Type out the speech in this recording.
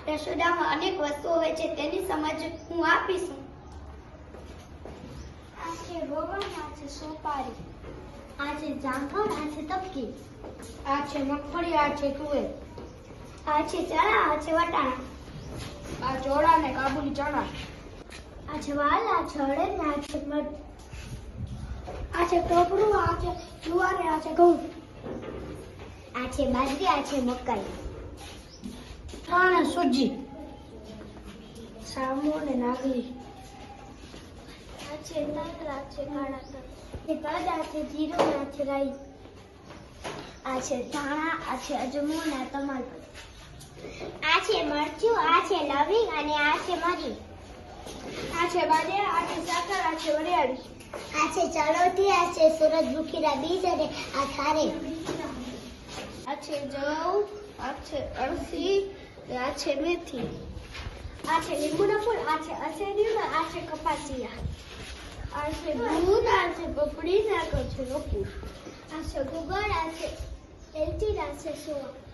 રસોડામાં અનેક વસ્તુઓ હોય છે તેની સમજ હું આપીશ. આ છે ગોળ, આ છે સોપારી, આ છે જામફળ, આ છે તપકી, આ છે મગફળી, આ છે તુવેર, આ છે ચણા, આ છે વટાણા, આ ચોળા ને કાબુલી ચણા, આ છે વાલ, આ છે અડદ, આ છે મગ, આ છે ટોપરું, આ છે જુવાર, આ છે ઘઉં, આ છે બાજરી, આ છે મકાઈ, ત્રણ સૂજી, સામો ને નાગલી, આ છે તલ, આ છે કાળા તલ, તજ, આ છે જીરું, આ છે રાઈ, આ છે ધાણા, આ છે અજમો અને આ તમાલપત્ર, આ છે મરચું, આ છે લવિંગ અને આ છે મરી, આ છે બાજરા, આ છે સાકર, આ છે વરિયાળી, આ છે ચરોઠી, આ છે સૂરજમુખીના બીજ અને આ ખારેક, આ છે જવ, આ છે અળસી, આ છે મેથી, આ છે લીંબુના ફૂલ, આ છે અશેરીયું, આ છે કપાસિયા, આ છે દૂધ, આ છે પપડી, આ છે રોકું, આ છે ગુગળ, આ છે એલચી, આ છે સોવા.